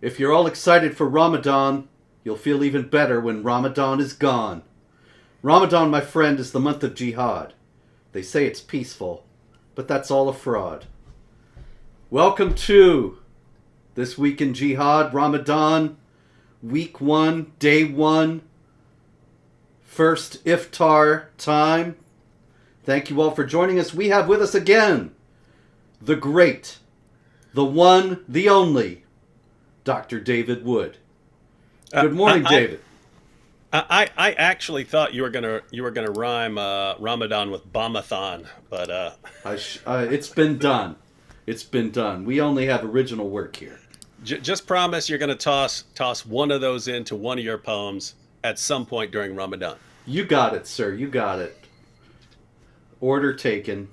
If you're all excited for Ramadan, you'll feel even better when Ramadan is gone. Ramadan, my friend, is the month of Jihad. They say it's peaceful, but that's all a fraud. Welcome to This Week in Jihad, Ramadan, Week 1, Day 1, first iftar time. Thank you all for joining us. We have with us again the great, the one, the only, Dr. David Wood. Good morning, David. I actually thought you were gonna rhyme Ramadan with Bomathon, but It's been done. It's been done. We only have original work here. Just promise you're gonna toss one of those into one of your poems at some point during Ramadan. You got it, sir. You got it. Order taken.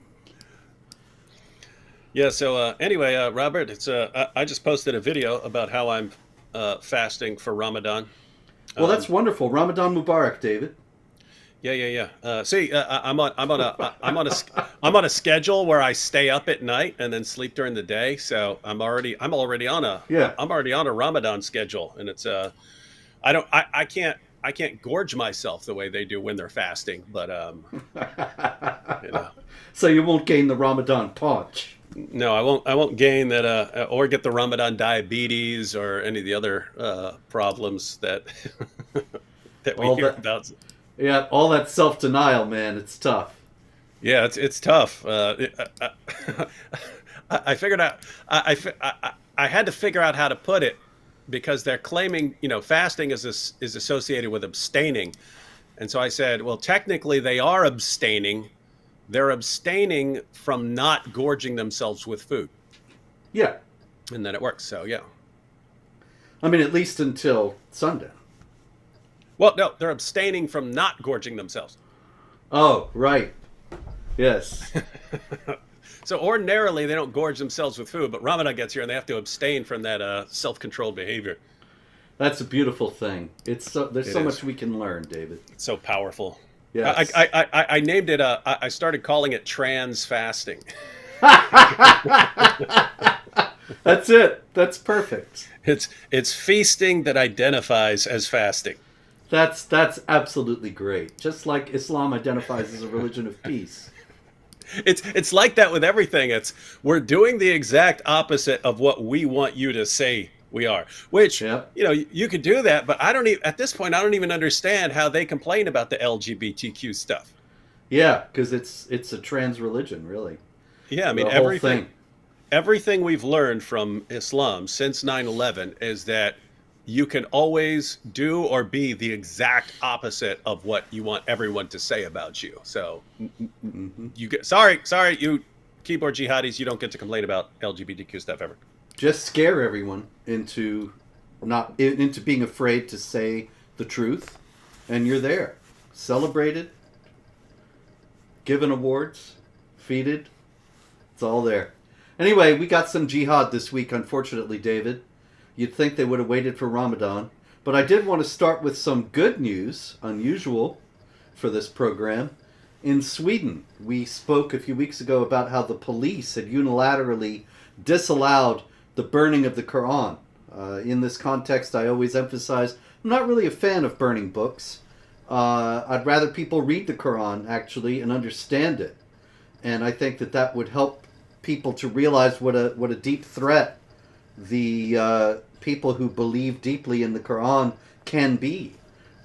Yeah. So anyway, Robert, it's I just posted a video about how I'm fasting for Ramadan. Well, that's wonderful. Ramadan Mubarak, David. Yeah. I'm on a schedule where I stay up at night and then sleep during the day. So I'm already on a Ramadan schedule, and it's I can't gorge myself the way they do when they're fasting, but you know. So you won't gain the Ramadan paunch. No, I won't gain that or get the Ramadan diabetes or any of the other problems that that we hear about. Yeah, all that self-denial, man, it's tough. Yeah, it's tough. I figured out I had to figure out how to put it because they're claiming, fasting is associated with abstaining. And so I said, well, technically they are abstaining. They're abstaining from not gorging themselves with food. Yeah. And then it works. So, yeah. I mean, at least until sundown. Well, no, they're abstaining from not gorging themselves. Oh, right. Yes. So ordinarily they don't gorge themselves with food, but Ramadan gets here and they have to abstain from that self-controlled behavior. That's a beautiful thing. There's so much we can learn, David. It's so powerful. Yes. I named it. I started calling it trans fasting. That's it. That's perfect. It's feasting that identifies as fasting. That's absolutely great. Just like Islam identifies as a religion of peace. It's like that with everything. We're doing the exact opposite of what we want you to say we are. Which, Yep. You could do that, but at this point I don't even understand how they complain about the LGBTQ stuff. Yeah, because it's a trans religion, really. Yeah, I mean The whole thing. Everything we've learned from Islam since 9/11 is that you can always do or be the exact opposite of what you want everyone to say about you. So, sorry, you keyboard jihadis, you don't get to complain about LGBTQ stuff ever. Just scare everyone into being afraid to say the truth, and you're there, celebrated, given awards, feted. It's all there. Anyway, we got some jihad this week, unfortunately, David. You'd think they would have waited for Ramadan. But I did want to start with some good news, unusual for this program. In Sweden, we spoke a few weeks ago about how the police had unilaterally disallowed the burning of the Quran. In this context, I always emphasize, I'm not really a fan of burning books. I'd rather people read the Quran, actually, and understand it. And I think that would help people to realize what a deep threat the people who believe deeply in the Quran can be.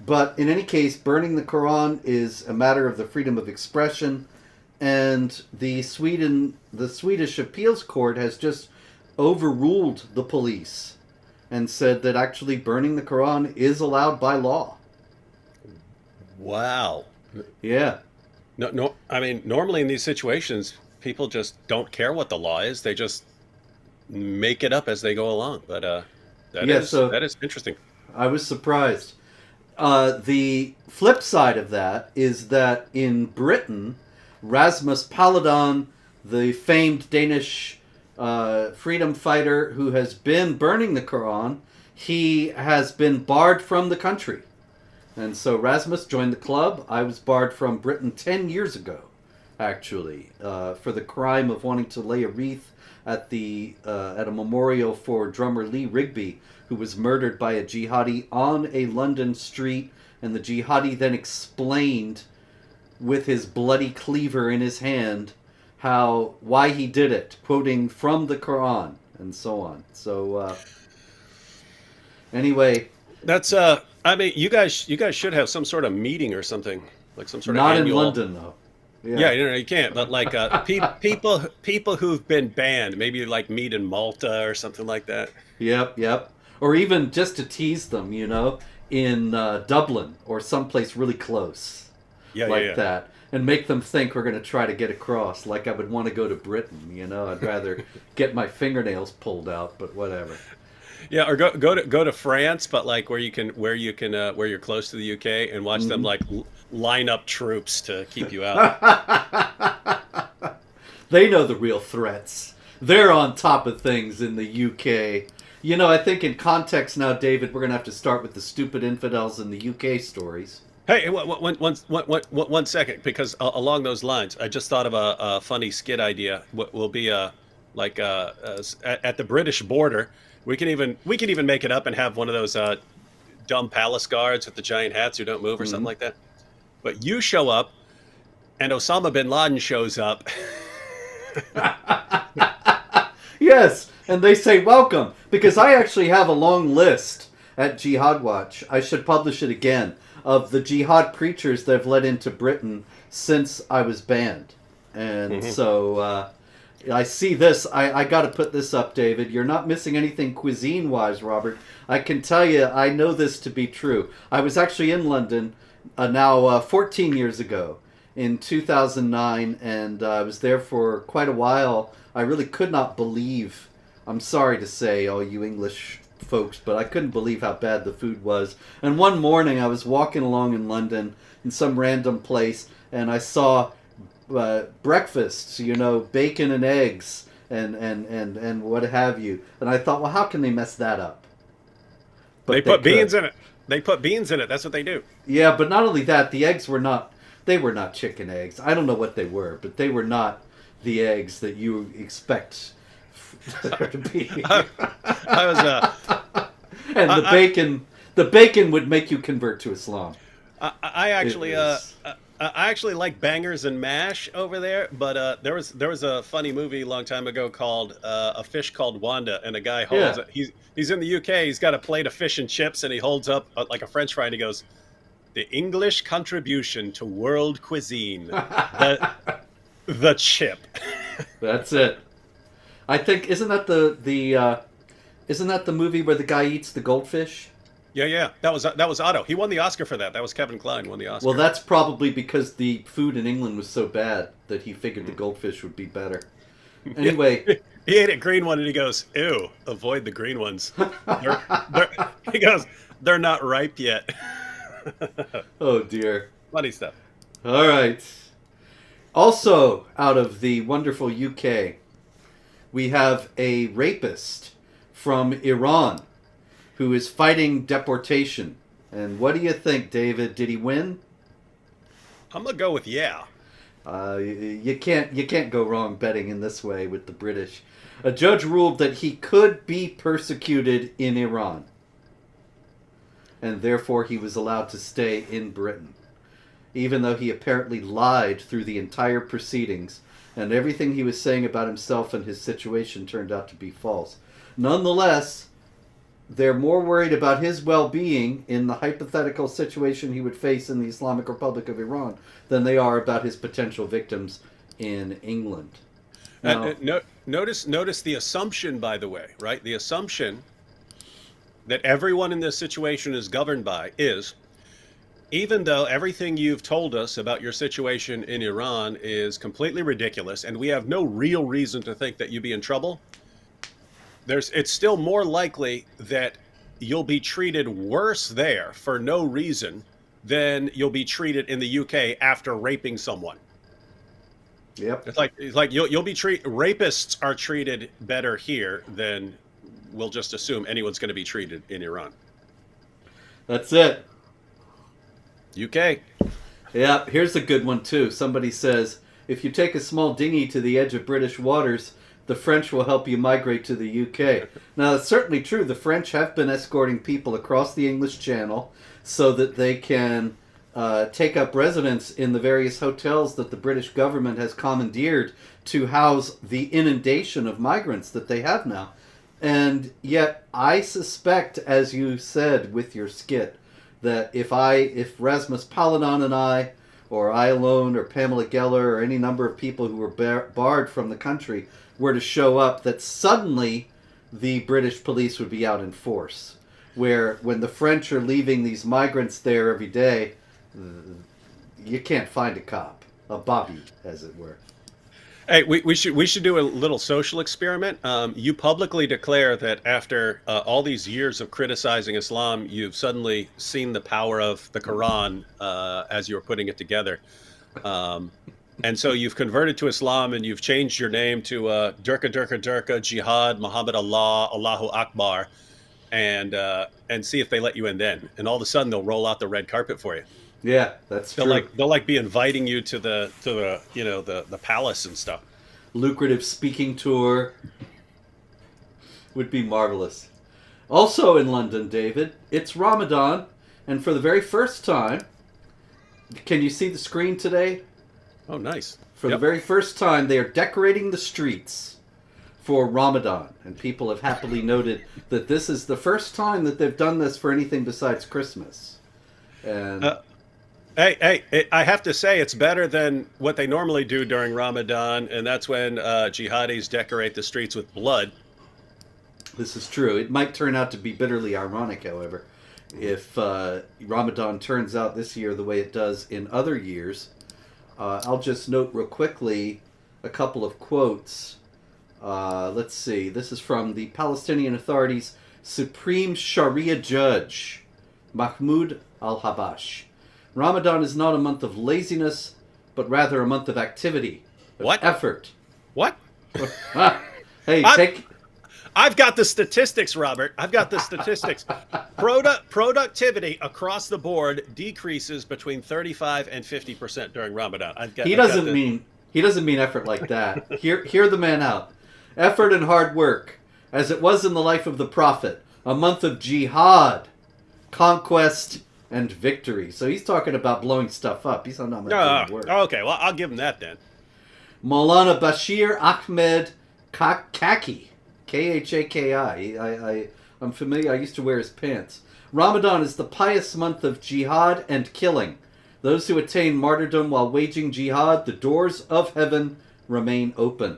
But in any case, burning the Quran is a matter of the freedom of expression, and the Swedish appeals court has just overruled the police and said that actually burning the Quran is allowed by law. Wow. Yeah. No. I mean, normally in these situations, people just don't care what the law is. They just make it up as they go along. But that is interesting. I was surprised. The flip side of that is that in Britain, Rasmus Paludan, the famed Danish freedom fighter who has been burning the Quran, he has been barred from the country. And so Rasmus joined the club. I was barred from Britain 10 years ago, actually, for the crime of wanting to lay a wreath at a memorial for drummer Lee Rigby, who was murdered by a jihadi on a London street, and the jihadi then explained with his bloody cleaver in his hand why he did it, quoting from the Quran and so on. So anyway, that's I mean, you guys should have some sort of meeting or something, like some sort of not annual... in London though. Yeah, you can't. But like people who've been banned, maybe like meet in Malta or something like that. Yep. Or even just to tease them, in Dublin or someplace really close, that, and make them think we're going to try to get across. Like I would want to go to Britain, I'd rather get my fingernails pulled out, but whatever. Yeah, or go to France, but like where you're close to the UK, and watch them like line up troops to keep you out. They know the real threats. They're on top of things in the UK. I think in context now, David, we're going to have to start with the stupid infidels in the UK stories. Hey, one second, because along those lines, I just thought of a funny skit idea. Will be at the British border. We can even make it up and have one of those dumb palace guards with the giant hats who don't move or something like that. But you show up, and Osama bin Laden shows up. Yes, and they say welcome, because I actually have a long list at Jihad Watch. I should publish it again, of the jihad preachers that have led into Britain since I was banned. And so I see this. I got to put this up, David. You're not missing anything cuisine-wise, Robert. I can tell you, I know this to be true. I was actually in London now 14 years ago in 2009, and I was there for quite a while. I really could not believe, I'm sorry to say, all you English folks, but I couldn't believe how bad the food was. And one morning I was walking along in London in some random place, and I saw breakfasts, bacon and eggs and what have you. And I thought, well, how can they mess that up? But they put beans in it. They put beans in it. That's what they do. Yeah, but not only that, the eggs were not chicken eggs. I don't know what they were, but they were not the eggs that you expect there to be. I was and the bacon would make you convert to Islam. I actually like bangers and mash over there, but there was a funny movie a long time ago called A Fish Called Wanda, and a guy holds he's in the UK, he's got a plate of fish and chips, and he holds up like a French fry, and he goes, "The English contribution to world cuisine, the chip." That's it. I think isn't that the movie where the guy eats the goldfish? Yeah. That was Otto. He won the Oscar for that. That was Kevin Kline won the Oscar. Well, that's probably because the food in England was so bad that he figured the goldfish would be better. Anyway, he ate a green one and he goes, "Ew, avoid the green ones." He goes, "They're not ripe yet." Oh dear. Funny stuff. All right. Also, out of the wonderful UK, we have a rapist from Iran who is fighting deportation. And what do you think, David? Did he win? I'm gonna go with yeah. You can't go wrong betting in this way with the British. A judge ruled that he could be persecuted in Iran, and therefore he was allowed to stay in Britain, even though he apparently lied through the entire proceedings, and everything he was saying about himself and his situation turned out to be false. Nonetheless, they're more worried about his well-being in the hypothetical situation he would face in the Islamic Republic of Iran than they are about his potential victims in England. Now, notice the assumption, by the way, right? The assumption that everyone in this situation is governed by is, even though everything you've told us about your situation in Iran is completely ridiculous and we have no real reason to think that you'd be in trouble, it's still more likely that you'll be treated worse there for no reason than you'll be treated in the UK after raping someone. Yep. It's like you'll be rapists are treated better here than we'll just assume anyone's going to be treated in Iran. That's it. UK. Yeah, here's a good one too. Somebody says, if you take a small dinghy to the edge of British waters, the French will help you migrate to the UK. Now, it's certainly true. The French have been escorting people across the English Channel so that they can take up residence in the various hotels that the British government has commandeered to house the inundation of migrants that they have now. And yet, I suspect, as you said with your skit, that if Rasmus Paludan and I, or I alone, or Pamela Geller, or any number of people who were barred from the country were to show up, that suddenly the British police would be out in force. Where when the French are leaving these migrants there every day, you can't find a cop, a bobby, as it were. Hey, we should do a little social experiment. You publicly declare that after all these years of criticizing Islam, you've suddenly seen the power of the Quran as you were putting it together. And so you've converted to Islam and you've changed your name to Durka Durka Durka, Jihad, Muhammad Allah, Allahu Akbar, and see if they let you in then. And all of a sudden they'll roll out the red carpet for you. Yeah, that's true. They'll be inviting you to the palace and stuff. Lucrative speaking tour would be marvelous. Also in London, David, it's Ramadan, and for the very first time, can you see the screen today? Oh, nice. For the very first time, they are decorating the streets for Ramadan, and people have happily noted that this is the first time that they've done this for anything besides Christmas. And Hey, I have to say it's better than what they normally do during Ramadan, and that's when jihadis decorate the streets with blood. This is true. It might turn out to be bitterly ironic, however, if Ramadan turns out this year the way it does in other years. I'll just note real quickly a couple of quotes. Let's see. This is from the Palestinian Authority's Supreme Sharia Judge, Mahmoud al-Habash. Ramadan is not a month of laziness, but rather a month of activity, of effort. What? Hey, I've got the statistics, Robert. I've got the statistics. Productivity across the board decreases between 35 and 50% during Ramadan. He doesn't mean effort like that. Hear the man out. Effort and hard work, as it was in the life of the Prophet, a month of jihad, conquest, and victory. So he's talking about blowing stuff up. He's not doing work. Okay, well, I'll give him that then. Maulana Bashir Ahmed Khaki, Khaki. I'm familiar. I used to wear his pants. Ramadan is the pious month of jihad and killing. Those who attain martyrdom while waging jihad, the doors of heaven remain open.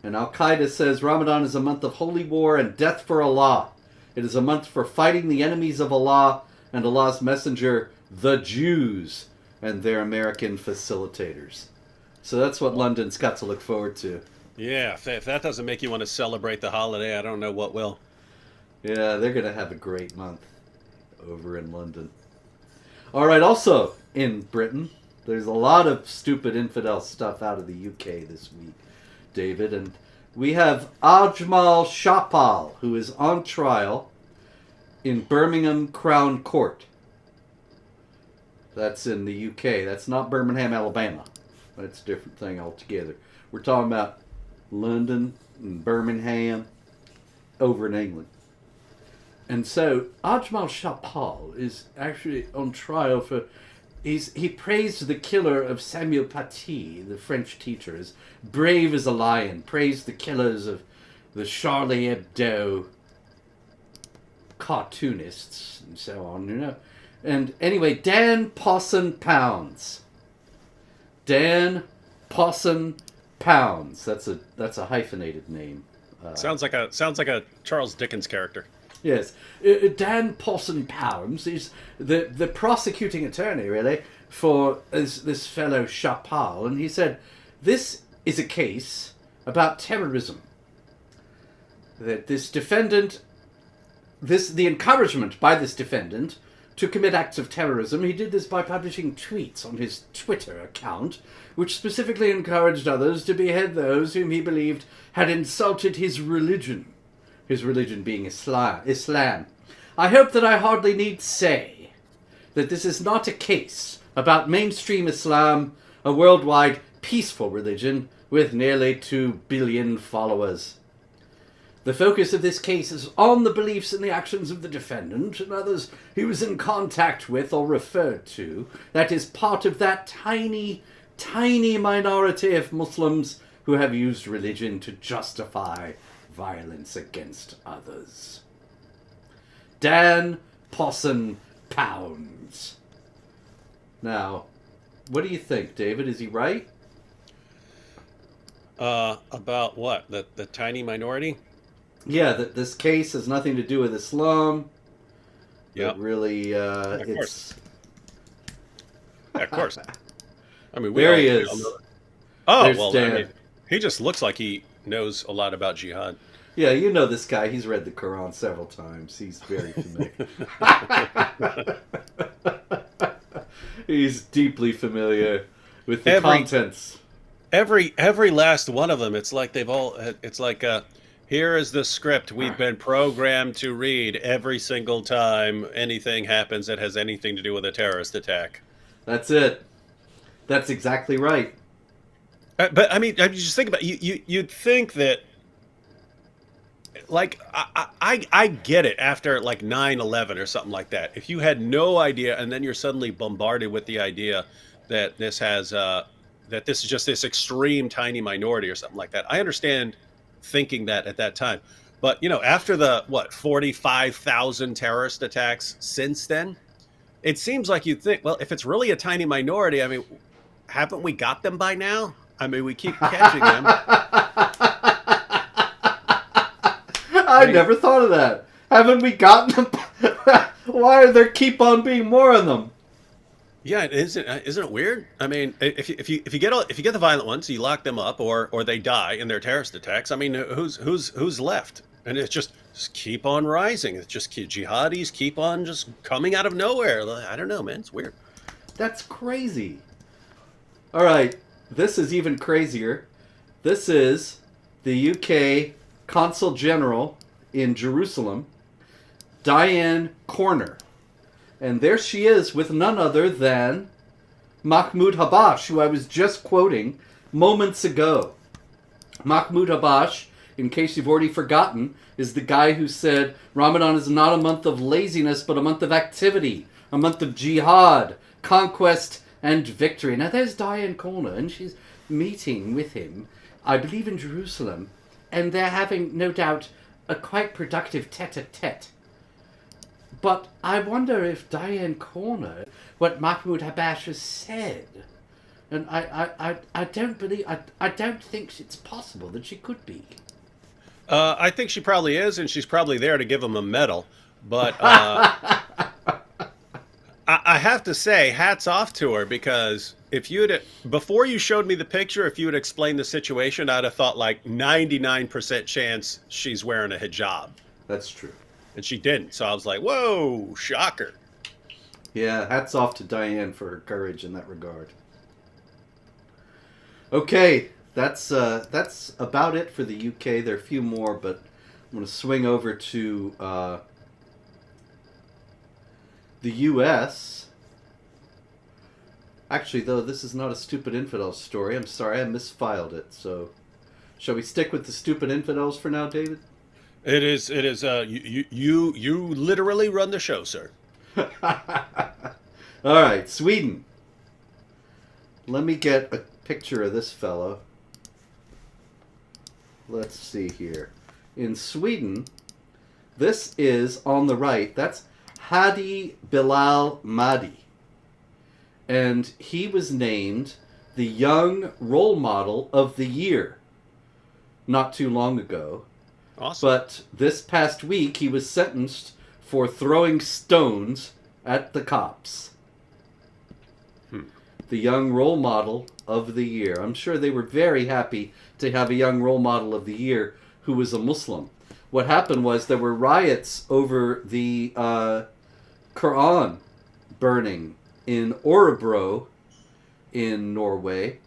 And Al-Qaeda says Ramadan is a month of holy war and death for Allah. It is a month for fighting the enemies of Allah and Allah's messenger, the Jews, and their American facilitators. So that's what London's got to look forward to. Yeah, if that doesn't make you want to celebrate the holiday, I don't know what will. Yeah, they're going to have a great month over in London. All right, also in Britain, there's a lot of stupid infidel stuff out of the UK this week, David. And we have Ajmal Shapal, who is on trial in Birmingham Crown Court. That's in the UK. That's not Birmingham, Alabama. That's a different thing altogether. We're talking about London and Birmingham over in England. And so Ajmal Shapal is actually on trial for... He praised the killer of Samuel Paty, the French teacher, as brave as a lion. Praised the killers of the Charlie Hebdo cartoonists and so on, you know. And anyway, Dan Posson Pounds. Dan Posson Pounds. That's a hyphenated name. Sounds like a Charles Dickens character. Yes, Dan Posson Pounds is the prosecuting attorney, really, for this fellow Shapal, and he said this is a case about terrorism. That this defendant, the encouragement by this defendant to commit acts of terrorism, he did this by publishing tweets on his Twitter account, which specifically encouraged others to behead those whom he believed had insulted his religion being Islam. I hope that I hardly need say that this is not a case about mainstream Islam, a worldwide peaceful religion, with nearly 2 billion followers. The focus of this case is on the beliefs and the actions of the defendant and others he was in contact with or referred to. That is part of that tiny, tiny minority of Muslims who have used religion to justify violence against others. Dan Posson Pounds. Now, what do you think, David? Is he right? About what? The tiny minority? Yeah, that this case has nothing to do with Islam. Yeah, really, of it's. Course. Yeah, of course. I mean, there he is. Oh, There's well, Dan. I mean, he just looks like he knows a lot about jihad. Yeah, you know this guy. He's read the Quran several times. He's very familiar. He's deeply familiar with the contents. Every last one of them. It's like they've all. It's like here is the script we've been programmed to read every single time anything happens that has anything to do with a terrorist attack. That's it. That's exactly right. But I mean, just think about it. You'd think that, like, I get it after like 9/11 or something like that. If you had no idea and then you're suddenly bombarded with the idea that this has that this is just this extreme tiny minority or something like that, I understand thinking that at that time. But after the 45,000 terrorist attacks since then, it seems like you'd think, well, if it's really a tiny minority, I mean, haven't we got them by now? I mean, we keep catching them. I never thought of that. Haven't we gotten them? Why are there keep on being more of them? Yeah, isn't it weird? I mean, if you get the violent ones, you lock them up, or they die in their terrorist attacks. I mean, who's left? And it's just keep on rising. It's just jihadis keep on just coming out of nowhere. I don't know, man. It's weird. That's crazy. All right, this is even crazier. This is the UK Consul General in Jerusalem, Diane Corner. And there she is with none other than Mahmoud Habash, who I was just quoting moments ago. Mahmoud Habash, in case you've already forgotten, is the guy who said Ramadan is not a month of laziness, but a month of activity, a month of jihad, conquest, and victory. Now there's Diane Corner, and she's meeting with him, I believe in Jerusalem, and they're having, no doubt, a quite productive tete-a-tete. But I wonder if Diane Corner, what Mahmoud Habash has said, and I don't believe, I don't think it's possible that she could be. I think she probably is, and she's probably there to give him a medal. But I have to say, hats off to her, because before you showed me the picture, if you had explained the situation, I'd have thought like 99% chance she's wearing a hijab. That's true. And she didn't. So I was like, whoa, shocker. Yeah, hats off to Diane for her courage in that regard. Okay, that's about it for the UK. There are a few more, but I'm going to swing over to the US. Actually, though, this is not a stupid infidel story. I'm sorry, I misfiled it. So, shall we stick with the stupid infidels for now, David? It is. You literally run the show, sir. All right, Sweden. Let me get a picture of this fellow. Let's see here. In Sweden, this is on the right. That's Hadi Bilal Mahdi. And he was named the Young Role Model of the Year not too long ago. Awesome. But this past week, he was sentenced for throwing stones at the cops. The Young Role Model of the Year. I'm sure they were very happy to have a Young Role Model of the Year who was a Muslim. What happened was there were riots over the Quran burning in Örebro in Norway.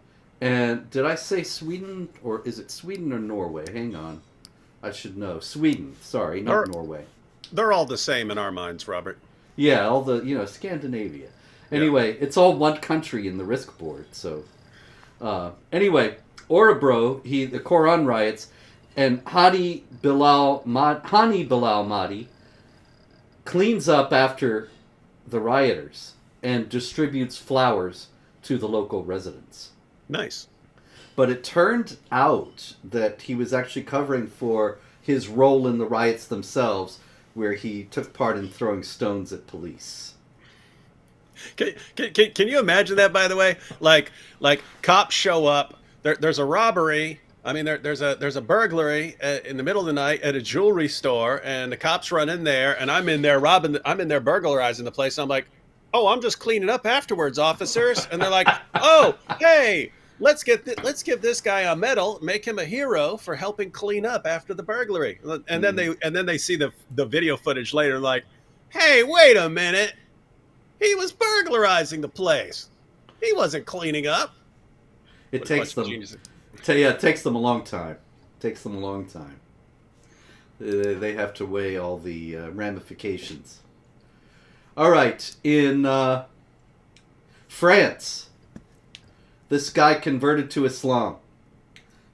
And did I say Sweden? Or is it Sweden or Norway? Hang on. I should know. Sweden. Sorry, not Norway. They're all the same in our minds, Robert. Yeah, all the, Scandinavia. Anyway, It's all one country in the risk board. So, anyway, Orebro, the Quran riots, and Hani Bilal Mahdi cleans up after the rioters and distributes flowers to the local residents. Nice. But it turned out that he was actually covering for his role in the riots themselves, where he took part in throwing stones at police. Can you imagine that, by the way? Like cops show up, there's a robbery. I mean, there's a burglary in the middle of the night at a jewelry store, and the cops run in there, and I'm in there burglarizing the place. I'm like, oh, I'm just cleaning up afterwards, officers. And they're like, oh, hey, let's give this guy a medal, make him a hero for helping clean up after the burglary. And then they see the video footage later, like, hey, wait a minute, he was burglarizing the place. He wasn't cleaning up. It takes them a long time. They have to weigh all the ramifications. All right, in France, this guy converted to Islam.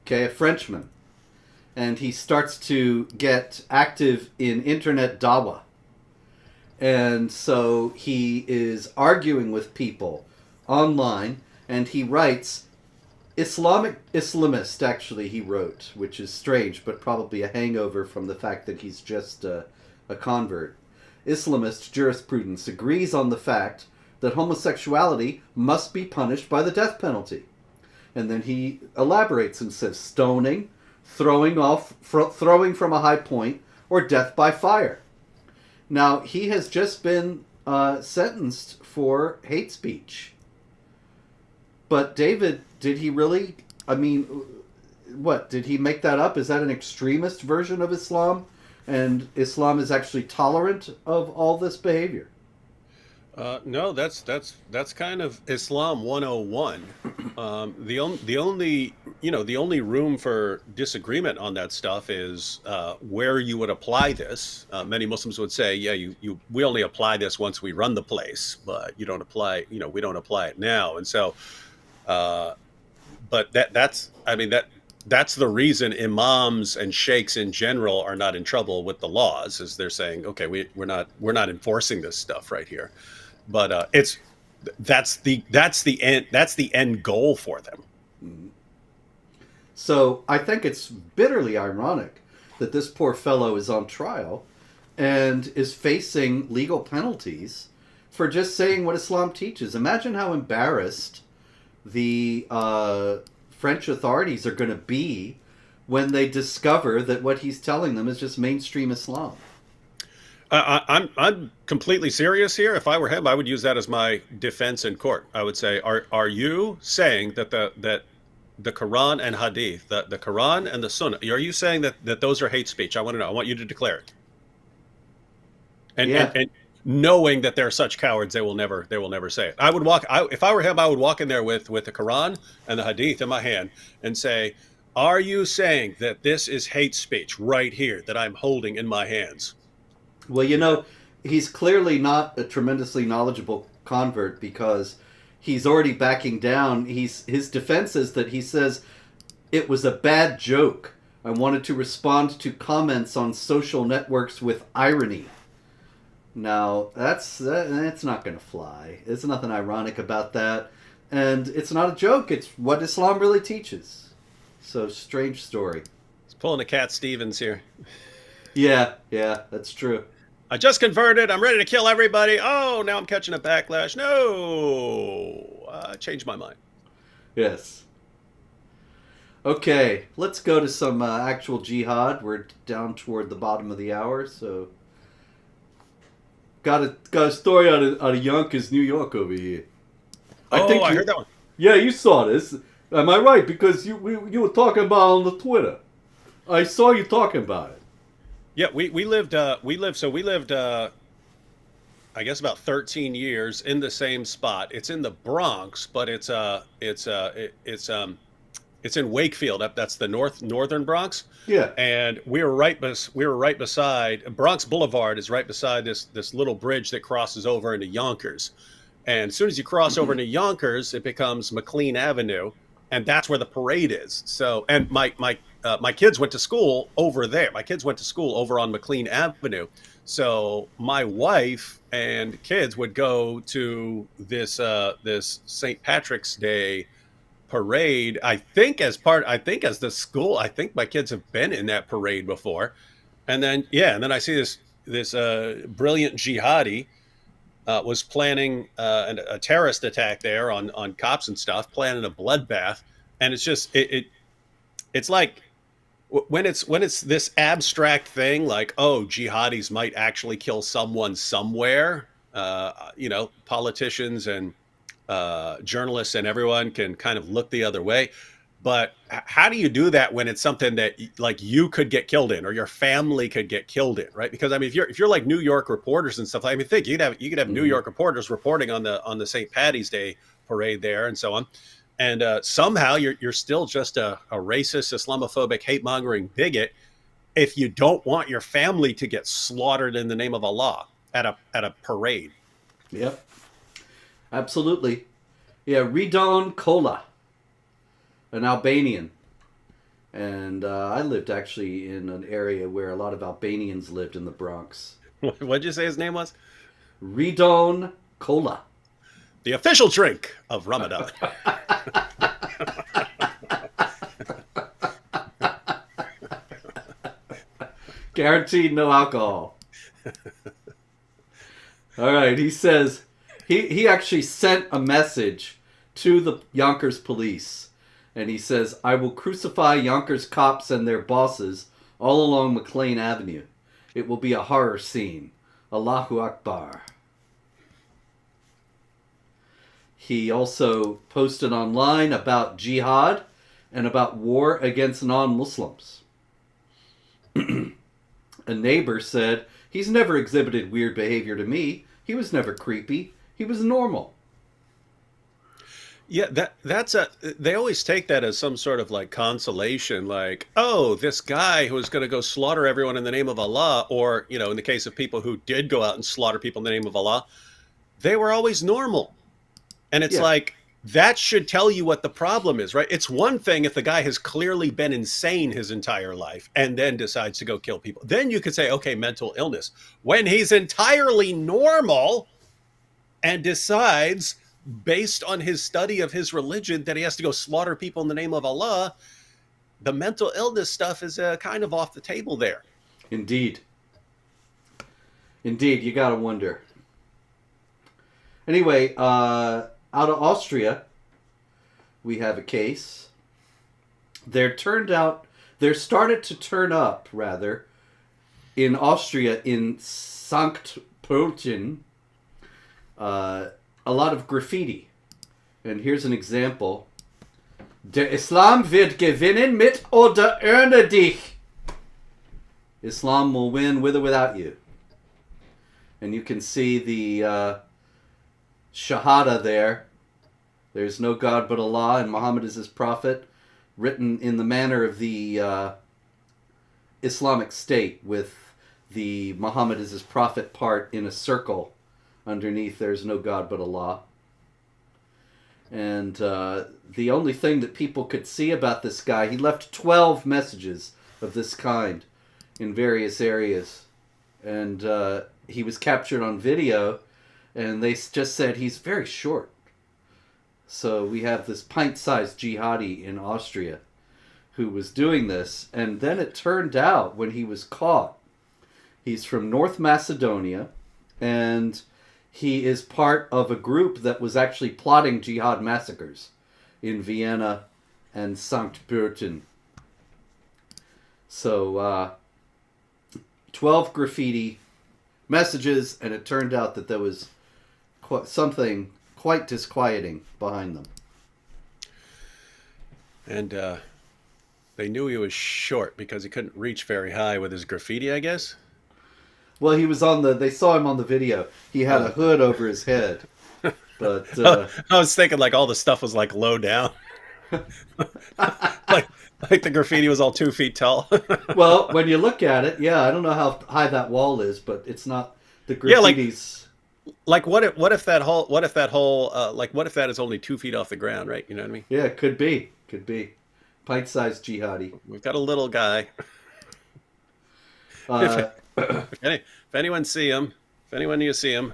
Okay, a Frenchman. And he starts to get active in internet dawah. And so he is arguing with people online, and he writes, Islamist, actually, he wrote, which is strange, but probably a hangover from the fact that he's just a convert. Islamist jurisprudence agrees on the fact that homosexuality must be punished by the death penalty. And then he elaborates and says stoning, throwing from a high point, or death by fire. Now, he has just been sentenced for hate speech. But David, did he really, did he make that up? Is that an extremist version of Islam? And Islam is actually tolerant of all this behavior? No, that's kind of Islam 101. The only room for disagreement on that stuff is where you would apply this. Many Muslims would say, yeah, we only apply this once we run the place, but we don't apply it now. And so, but that's the reason imams and sheikhs in general are not in trouble with the laws, is they're saying, okay, we're not enforcing this stuff right here. But that's the end goal for them. So I think it's bitterly ironic that this poor fellow is on trial and is facing legal penalties for just saying what Islam teaches. Imagine how embarrassed the French authorities are going to be when they discover that what he's telling them is just mainstream Islam. I'm completely serious here. If I were him, I would use that as my defense in court. I would say, are you saying that the Quran and Hadith, the Quran and the Sunnah, are you saying that those are hate speech? I want to know. I want you to declare it. And knowing that they're such cowards, they will never say it. If I were him, I would walk in there with the Quran and the Hadith in my hand and say, are you saying that this is hate speech right here that I'm holding in my hands? Well, he's clearly not a tremendously knowledgeable convert, because he's already backing down. His defense is that he says, it was a bad joke. I wanted to respond to comments on social networks with irony. Now, that's not going to fly. There's nothing ironic about that. And it's not a joke. It's what Islam really teaches. So, strange story. He's pulling a Cat Stevens here. Yeah, that's true. I just converted. I'm ready to kill everybody. Oh, now I'm catching a backlash. No, I changed my mind. Yes. Okay, let's go to some actual jihad. We're down toward the bottom of the hour, so got a story out of Yonkers, New York over here. I heard that one. Yeah, you saw this. Am I right? Because you were talking about it on the Twitter. I saw you talking about it. Yeah, we lived I guess about 13 years in the same spot. It's in the Bronx, but it's in Wakefield. That's the northern Bronx. Yeah. And we were right beside Bronx Boulevard is right beside this little bridge that crosses over into Yonkers. And as soon as you cross over into Yonkers, it becomes McLean Avenue. and that's where the parade is. So, and my kids went to school over there. My kids went to school over on McLean Avenue. So my wife and kids would go to this St. Patrick's Day parade. I think as the school, I think my kids have been in that parade before. And then and then I see this brilliant jihadi was planning a terrorist attack there on cops and stuff, planning a bloodbath, and it's just it's like when it's this abstract thing, like, oh, jihadis might actually kill someone somewhere. Politicians and journalists and everyone can kind of look the other way. But how do you do that when it's something that like you could get killed in or your family could get killed in, right? Because I mean, if you're like New York reporters and stuff, I mean, think you could have New York reporters reporting on the St. Patty's Day parade there and so on, and somehow you're still just a racist, Islamophobic, hate mongering bigot if you don't want your family to get slaughtered in the name of Allah at a parade. Yep, absolutely. Yeah, Ridon Kola, an Albanian. And I lived actually in an area where a lot of Albanians lived in the Bronx. What did you say his name was? Ridon Kola. The official drink of Ramadan. Guaranteed no alcohol. All right, he says he actually sent a message to the Yonkers police. And he says, I will crucify Yonkers cops and their bosses all along McLean Avenue. It will be a horror scene. Allahu Akbar. He also posted online about jihad and about war against non-Muslims. A neighbor said, he's never exhibited weird behavior to me. He was never creepy. He was normal. Yeah, they always take that as some sort of like consolation, like, oh, this guy who was going to go slaughter everyone in the name of Allah, or, in the case of people who did go out and slaughter people in the name of Allah, they were always normal. And it's like, that should tell you what the problem is, right? It's one thing if the guy has clearly been insane his entire life and then decides to go kill people. Then you could say, okay, mental illness. When he's entirely normal and decides, based on his study of his religion, that he has to go slaughter people in the name of Allah, the mental illness stuff is kind of off the table there. Indeed, you gotta wonder. Anyway, out of Austria, we have a case. There started to turn up, rather, in Austria, in Sankt Pölten, a lot of graffiti. And here's an example. Der Islam wird gewinnen mit oder ohne dich. Islam will win with or without you. And you can see the Shahada there. There's no God but Allah and Muhammad is his prophet, written in the manner of the Islamic State, with the Muhammad is his prophet part in a circle. Underneath, there's no God but Allah. And the only thing that people could see about this guy, he left 12 messages of this kind in various areas. And he was captured on video, and they just said he's very short. So we have this pint-sized jihadi in Austria who was doing this. And then it turned out, when he was caught, he's from North Macedonia, and he is part of a group that was actually plotting jihad massacres in Vienna and Sankt Pölten. So, 12 graffiti messages, and it turned out that there was something quite disquieting behind them. And they knew he was short because he couldn't reach very high with his graffiti, I guess? Well, he was they saw him on the video. He had a hood over his head. But I was thinking like all the stuff was like low down. like the graffiti was all 2 feet tall. Well, when you look at it, I don't know how high that wall is, but it's not the graffiti's. Like what if that whole what if that is only 2 feet off the ground, right? You know what I mean? Yeah, could be. Could be. Pint-sized jihadi. We've got a little guy. if, Uh, if anyone see him, if anyone you see him,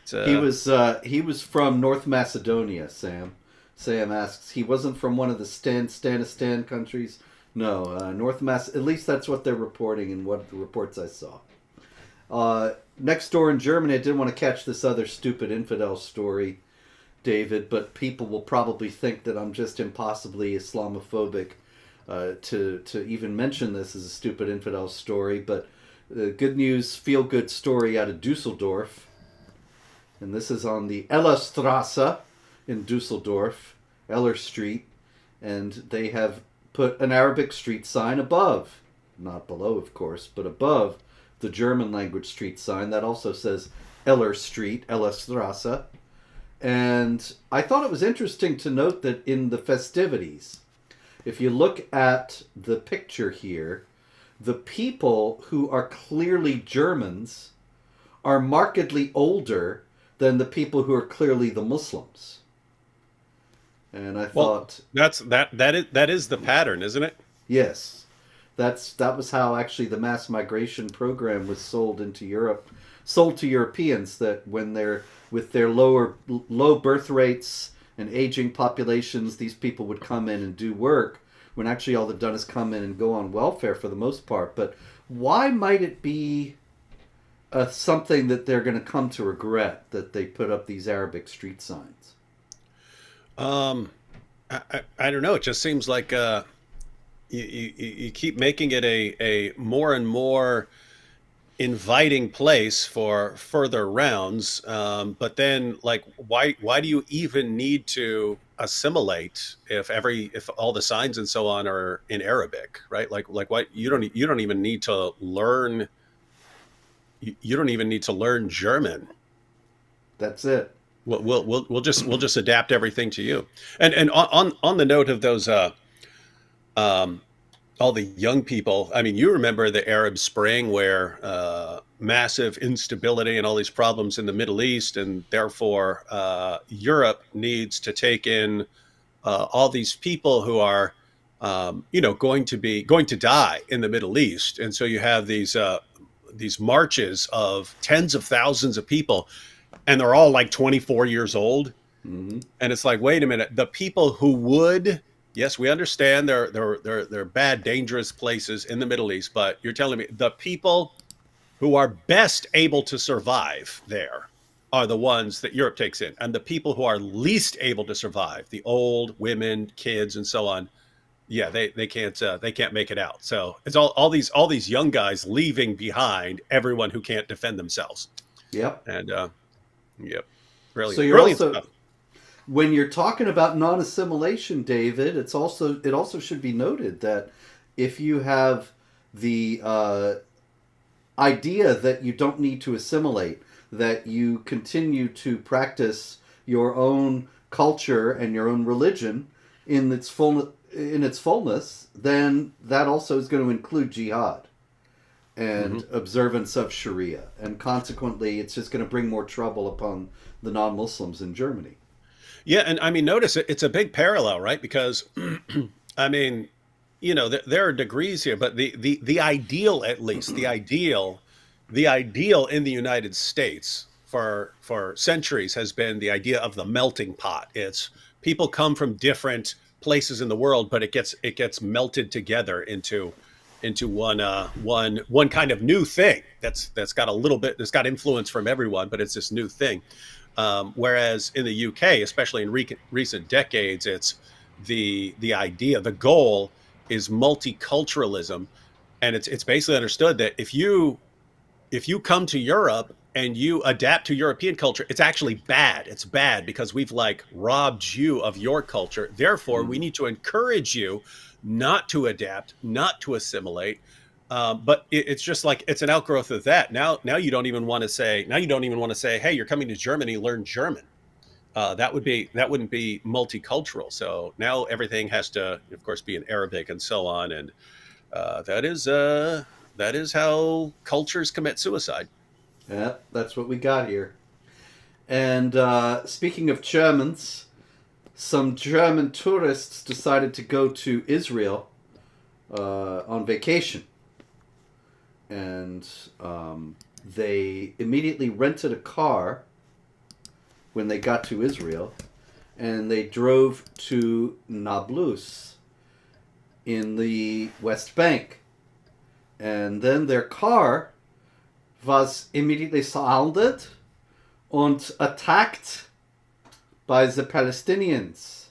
he was from North Macedonia, Sam. Sam asks, he wasn't from one of the Stanistan countries? No, North Mac. At least that's what they're reporting in what the reports I saw. Next door in Germany, I didn't want to catch this other stupid infidel story, David, but people will probably think that I'm just impossibly Islamophobic to even mention this as a stupid infidel story. But good news, feel-good story out of Dusseldorf. And this is on the Ellerstrasse in Dusseldorf, Eller Street. And they have put an Arabic street sign above, not below, of course, but above the German language street sign that also says Eller Street, Ellerstrasse. And I thought it was interesting to note that in the festivities, if you look at the picture here, the people who are clearly Germans are markedly older than the people who are clearly the Muslims. And I thought that is the pattern, isn't it? Yes. That was how actually the mass migration program was sold into Europe, sold to Europeans, that when they're with their low birth rates and aging populations, these people would come in and do work when actually all they've done is come in and go on welfare for the most part. But why might it be something that they're going to come to regret that they put up these Arabic street signs? I don't know. It just seems like you keep making it a more and more inviting place for further rounds. But then, like, why do you even need to assimilate if all the signs and so on are in Arabic, right? Like why you don't even need to learn. You don't even need to learn German. That's it. We'll just adapt everything to you. And on the note of those all the young people, I mean, you remember the Arab Spring, where massive instability and all these problems in the Middle East, and therefore Europe needs to take in all these people who are going to die in the Middle East, and so you have these marches of tens of thousands of people, and they're all like 24 years old. Mm-hmm. And it's like, wait a minute, the people who would, yes, we understand they're bad, dangerous places in the Middle East, but you're telling me the people who are best able to survive there are the ones that Europe takes in, and the people who are least able to survive, the old, women, kids, and so on, yeah, they can't make it out. So it's all these young guys leaving behind everyone who can't defend themselves. Yep. And yep, brilliant. So you're brilliant also stuff. When you're talking about non-assimilation, David, it also should be noted that if you have the idea that you don't need to assimilate, that you continue to practice your own culture and your own religion in its fullness, then that also is going to include jihad and observance of Sharia, and consequently, it's just going to bring more trouble upon the non-Muslims in Germany. Yeah, and I mean, notice it's a big parallel, right? Because, I mean, there are degrees here, but the ideal, at least the ideal in the United States for centuries has been the idea of the melting pot. It's people come from different places in the world, but it gets melted together into one kind of new thing that's got influence from everyone, but it's this new thing. Whereas in the UK, especially in recent decades, it's the idea, the goal is multiculturalism, and it's basically understood that if you come to Europe and you adapt to European culture, it's actually bad. It's bad because we've like robbed you of your culture. Therefore, we need to encourage you not to adapt, not to assimilate. But it's just like it's an outgrowth of that. Now you don't even want to say. Now you don't even want to say, "Hey, you're coming to Germany, learn German." That wouldn't be multicultural. So now everything has to, of course, be in Arabic and so on. And that is how cultures commit suicide. Yeah, that's what we got here. And speaking of Germans, some German tourists decided to go to Israel on vacation. And they immediately rented a car when they got to Israel, and they drove to Nablus in the West Bank. And then their car was immediately surrounded and attacked by the Palestinians,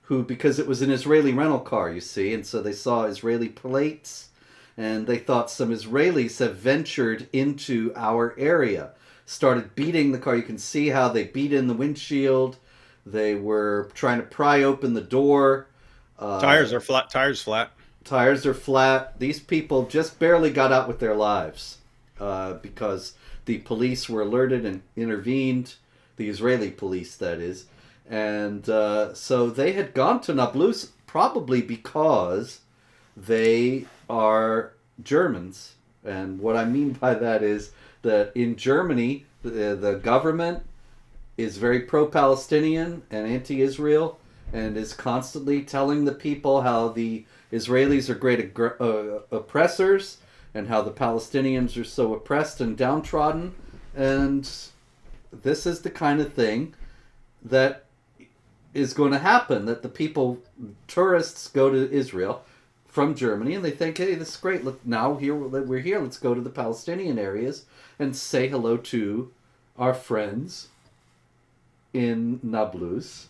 who, because it was an Israeli rental car, you see, and so they saw Israeli plates, and they thought some Israelis have ventured into our area, started beating the car. You can see how they beat in the windshield. They were trying to pry open the door. Tires are flat. Tires flat. Tires are flat. These people just barely got out with their lives because the police were alerted and intervened. The Israeli police, that is. And so they had gone to Nablus probably because they are Germans. And what I mean by that is that in Germany, the government is very pro-Palestinian and anti-Israel, and is constantly telling the people how the Israelis are great oppressors and how the Palestinians are so oppressed and downtrodden. And this is the kind of thing that is going to happen, that the people, tourists, go to Israel from Germany and they think, hey, this is great. Look, now we're here. Let's go to the Palestinian areas and say hello to our friends in Nablus,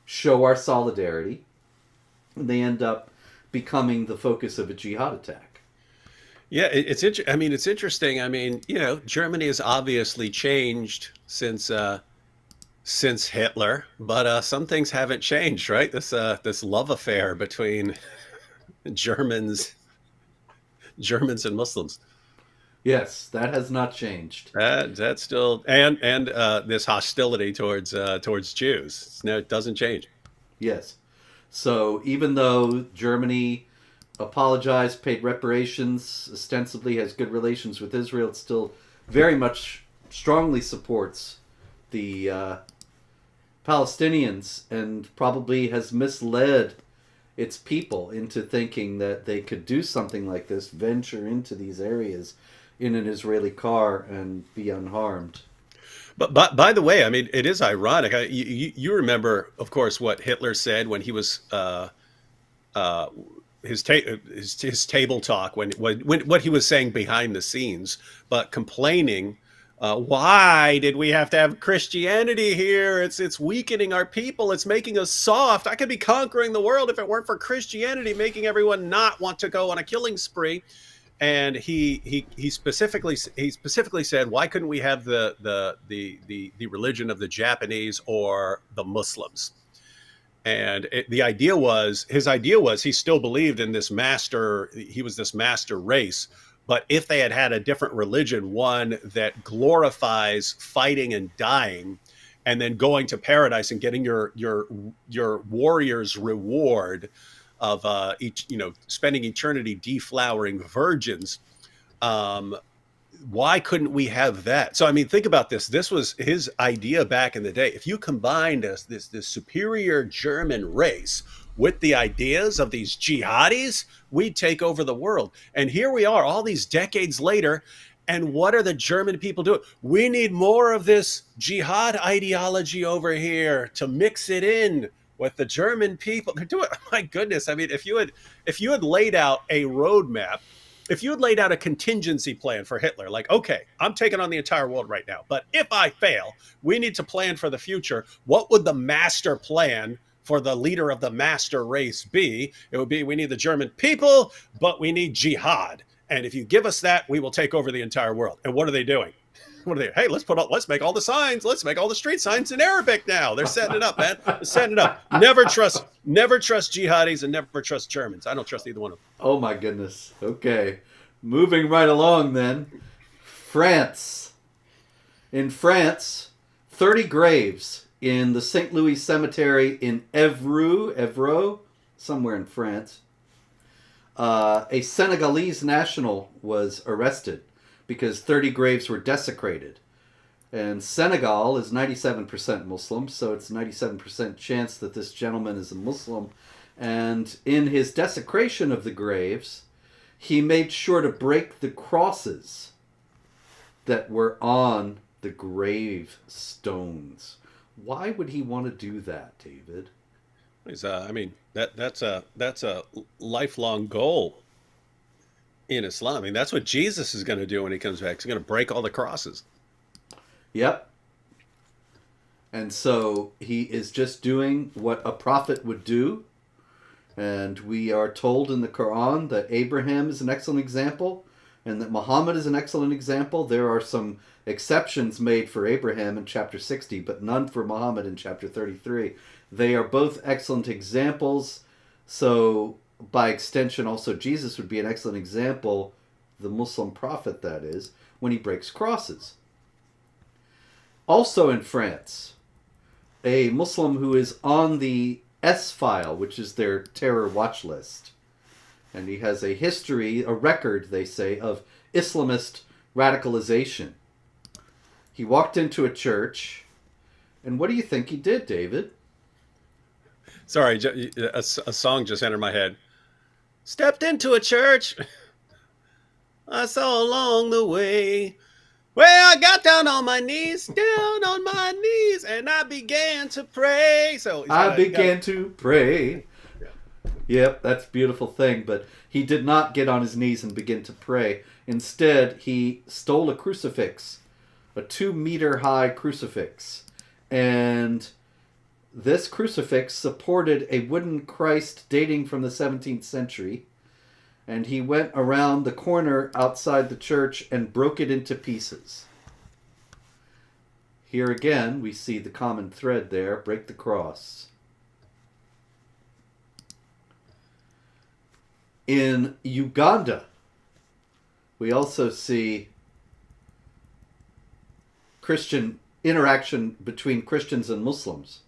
show our solidarity, and they end up becoming the focus of a jihad attack. Yeah, it's interesting. I mean, Germany has obviously changed since Hitler, but some things haven't changed, right? This love affair between Germans and Muslims. Yes, that has not changed. That's still, and this hostility towards Jews. No, it doesn't change. Yes. So even though Germany apologized, paid reparations, ostensibly has good relations with Israel, it still very much strongly supports the Palestinians, and probably has misled its people into thinking that they could do something like this, venture into these areas in an Israeli car and be unharmed. But by the way, I mean, it is ironic. You remember, of course, what Hitler said when he was his table talk, when what he was saying behind the scenes, but complaining. Why did we have to have Christianity here? It's weakening our people. It's making us soft. I could be conquering the world if it weren't for Christianity making everyone not want to go on a killing spree. And he specifically said, why couldn't we have the religion of the Japanese or the Muslims? And his idea was he still believed in this master. He was this master race. But if they had had a different religion, one that glorifies fighting and dying, and then going to paradise and getting your warrior's reward of spending eternity deflowering virgins, why couldn't we have that? So I mean, think about this. This was his idea back in the day. If you combined this superior German race with the ideas of these jihadis, we'd take over the world. And here we are all these decades later. And what are the German people doing? We need more of this jihad ideology over here to mix it in with the German people. They're doing, my goodness. I mean, if you had laid out a roadmap, if you had laid out a contingency plan for Hitler, like, okay, I'm taking on the entire world right now, but if I fail, we need to plan for the future. What would the master plan for the leader of the master race be? It would be, we need the German people, but we need jihad. And if you give us that, we will take over the entire world. And what are they doing? Hey, let's make all the signs. Let's make all the street signs in Arabic now. They're setting it up, man. They're setting it up. Never trust jihadis and never trust Germans. I don't trust either one of them. Oh my goodness. Okay. Moving right along then. France. In France, 30 graves in the St. Louis Cemetery in Évreux, somewhere in France. A Senegalese national was arrested because 30 graves were desecrated. And Senegal is 97% Muslim, so it's 97% chance that this gentleman is a Muslim. And in his desecration of the graves, he made sure to break the crosses that were on the grave stones. Why would he want to do that, David? I mean, that's a lifelong goal in Islam. I mean, that's what Jesus is going to do when he comes back. He's going to break all the crosses. Yep. And so he is just doing what a prophet would do. And we are told in the Quran that Abraham is an excellent example and that Muhammad is an excellent example. There are some exceptions made for Abraham in chapter 60, but none for Muhammad in chapter 33. They are both excellent examples. So by extension, also Jesus would be an excellent example, the Muslim prophet that is, when he breaks crosses. Also in France, a Muslim who is on the S-File, which is their terror watch list. And he has a history, a record, they say, of Islamist radicalization. He walked into a church, and what do you think he did, David? Sorry, a song just entered my head. Stepped into a church I saw along the way. Well, I got down on my knees, and I began to pray. So I began to pray. Yeah. Yep, that's a beautiful thing. But he did not get on his knees and begin to pray. Instead, he stole a crucifix, a 2-meter-high crucifix. And this crucifix supported a wooden Christ dating from the 17th century. And he went around the corner outside the church and broke it into pieces. Here again, we see the common thread there, break the cross. In Uganda, we also see Christian interaction between Christians and Muslims.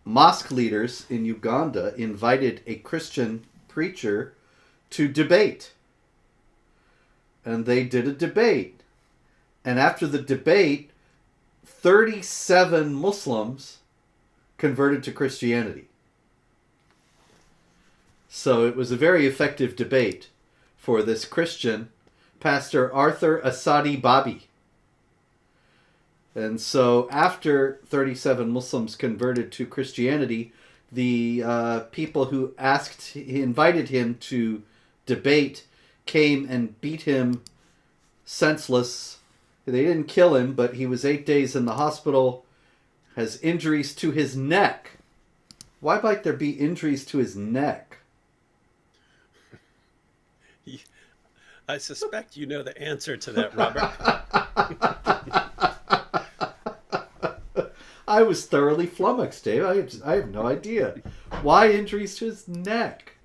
Mosque leaders in Uganda invited a Christian preacher to debate. And they did a debate. And after the debate, 37 Muslims converted to Christianity. So it was a very effective debate for this Christian, Pastor Arthur Asadi Babi. And so after 37 Muslims converted to Christianity, the people who invited him to debate came and beat him senseless. They didn't kill him, but he was 8 days in the hospital, has injuries to his neck. Why might there be injuries to his neck? I suspect you know the answer to that, Robert. I was thoroughly flummoxed, Dave. I have no idea. Why injuries to his neck?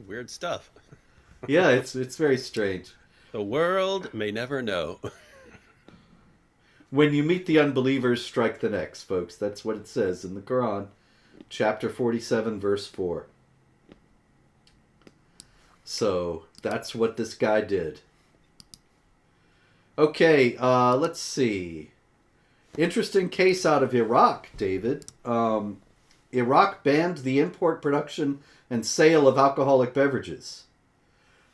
Weird stuff. Yeah, it's very strange. The world may never know. When you meet the unbelievers, strike the necks, folks. That's what it says in the Quran, chapter 47, verse 4. So that's what this guy did. Okay, let's see. Interesting case out of Iraq, David. Iraq banned the import, production, and sale of alcoholic beverages.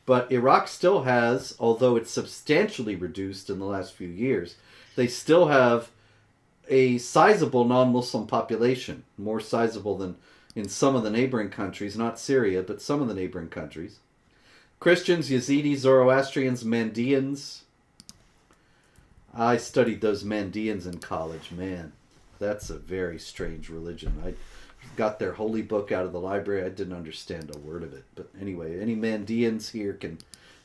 But Iraq still has, although it's substantially reduced in the last few years, they still have a sizable non-Muslim population, more sizable than in some of the neighboring countries, not Syria, but some of the neighboring countries. Christians, Yazidis, Zoroastrians, Mandeans. I studied those Mandeans in college. Man, that's a very strange religion. I got their holy book out of the library. I didn't understand a word of it. But anyway, any Mandeans here can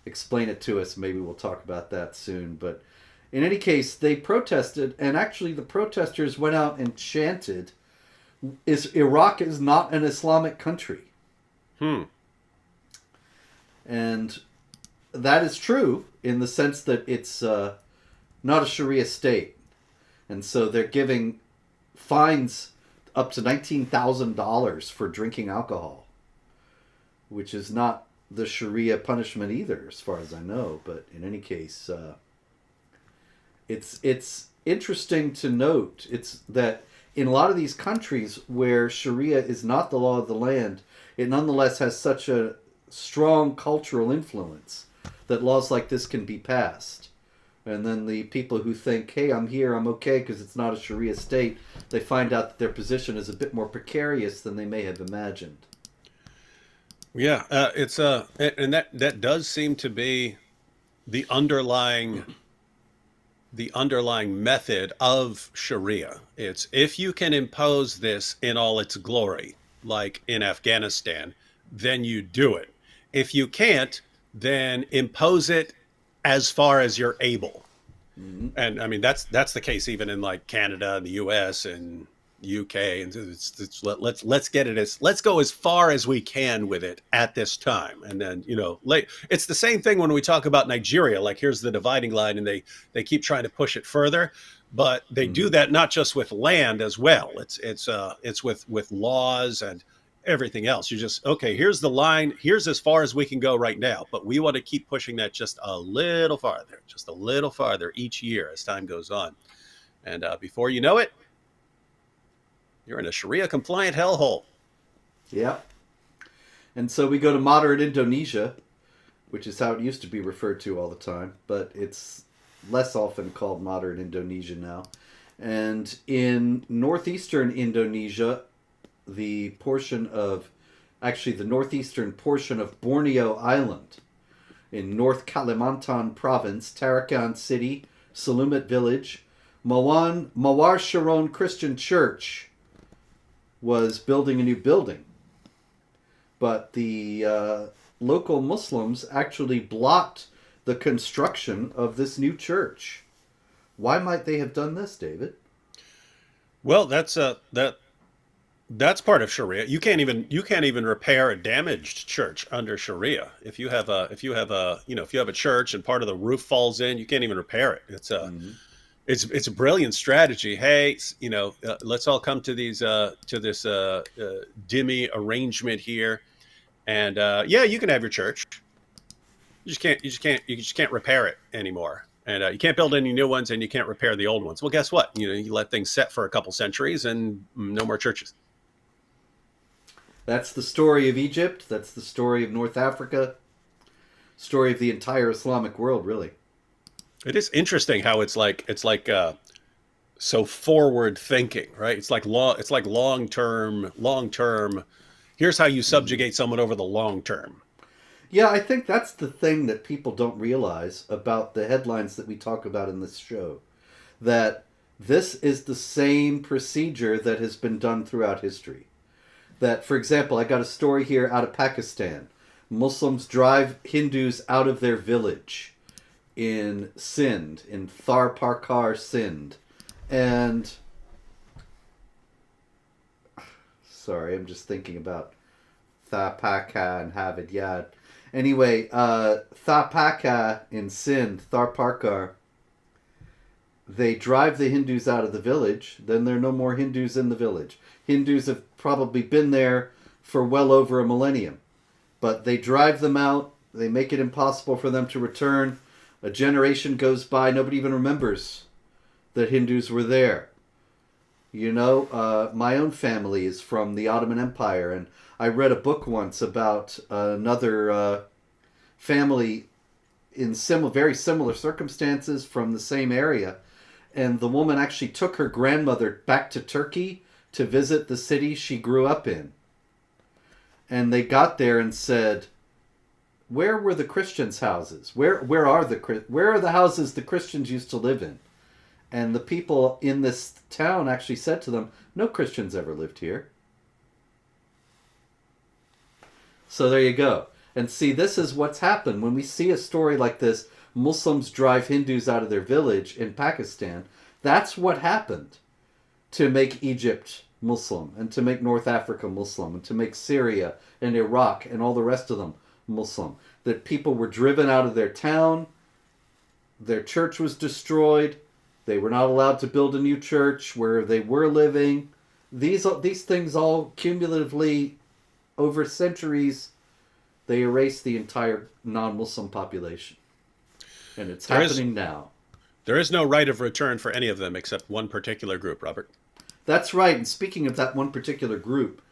explain it to us. Maybe we'll talk about that soon. But in any case, they protested, and actually the protesters went out and chanted, Iraq is not an Islamic country. And that is true in the sense that it's not a Sharia state. And so they're giving fines up to $19,000 for drinking alcohol, which is not the Sharia punishment either, as far as I know. But in any case, it's interesting to note it's that in a lot of these countries where Sharia is not the law of the land, it nonetheless has such a strong cultural influence that laws like this can be passed. And then the people who think, hey, I'm here, I'm okay because it's not a Sharia state, they find out that their position is a bit more precarious than they may have imagined. Yeah, it's and that does seem to be the underlying method of Sharia. It's if you can impose this in all its glory, like in Afghanistan, then you do it. If you can't, then impose it as far as you're able. Mm-hmm. And I mean that's the case even in like Canada and the U.S. and UK, and let's get it as let's go as far as we can with it at this time, and then it's the same thing when we talk about Nigeria. Like here's the dividing line, and they keep trying to push it further, but they do that not just with land as well. It's with laws and everything else. You just okay. Here's the line. Here's as far as we can go right now, but we want to keep pushing that just a little farther each year as time goes on, and before you know it, you're in a Sharia compliant hellhole. Yeah. And so we go to moderate Indonesia, which is how it used to be referred to all the time, but it's less often called modern Indonesia now. And in northeastern Indonesia, the northeastern portion of Borneo Island, in North Kalimantan province, Tarakan City, Selumet Village, Mawar Sharon Christian Church was building a new building. But the local Muslims actually blocked the construction of this new church. Why might they have done this, David? Well, that's part of Sharia. You can't even repair a damaged church under Sharia. If you have a church and part of the roof falls in, you can't even repair it. It's a brilliant strategy. Hey, let's all come to this dhimmi arrangement here, and you can have your church. You just can't repair it anymore, and you can't build any new ones, and you can't repair the old ones. Well, guess what? You let things set for a couple centuries, and no more churches. That's the story of Egypt. That's the story of North Africa. Story of the entire Islamic world, really. It is interesting how it's like so forward thinking, right? It's like long term. Here's how you subjugate someone over the long term. Yeah, I think that's the thing that people don't realize about the headlines that we talk about in this show. That this is the same procedure that has been done throughout history. That, for example, I got a story here out of Pakistan. Muslims drive Hindus out of their village in Sindh, in Thar Parkar, Sindh. And sorry, I'm just thinking about Thapaka and Havidyad. Anyway, Thapaka in Sindh, Thar Parkar, they drive the Hindus out of the village, then there are no more Hindus in the village. Hindus have probably been there for well over a millennium. But they drive them out, they make it impossible for them to return. A generation goes by, nobody even remembers that Hindus were there. My own family is from the Ottoman Empire, and I read a book once about another family in very similar circumstances from the same area. And the woman actually took her grandmother back to Turkey to visit the city she grew up in. And they got there and said, where were the Christians' houses? Where are the houses the Christians used to live in? And the people in this town actually said to them, no Christians ever lived here. So there you go. And see, this is what's happened. When we see a story like this, Muslims drive Hindus out of their village in Pakistan, that's what happened to make Egypt Muslim, and to make North Africa Muslim, and to make Syria and Iraq and all the rest of them Muslim. That people were driven out of their town, their church was destroyed, they were not allowed to build a new church where they were living. These things all cumulatively, over centuries, they erased the entire non-Muslim population. And it's happening now. There is no right of return for any of them except one particular group, Robert. That's right. And speaking of that one particular group,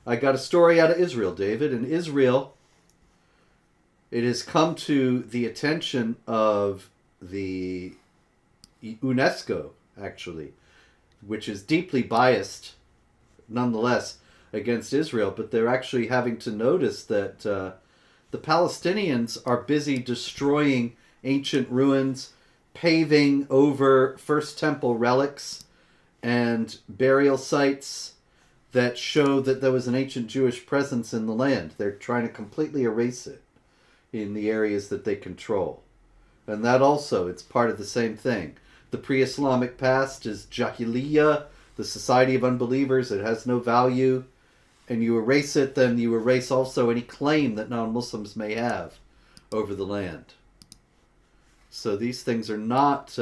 I got a story out of Israel, David. In Israel, it has come to the attention of the UNESCO, actually, which is deeply biased, nonetheless, against Israel. But they're actually having to notice that the Palestinians are busy destroying ancient ruins, paving over First Temple relics and burial sites that show that there was an ancient Jewish presence in the land. They're trying to completely erase it in the areas that they control. And that also, it's part of the same thing. The pre-Islamic past is Jahiliyyah, the society of unbelievers. It has no value. And you erase it, then you erase also any claim that non-Muslims may have over the land. So these things are not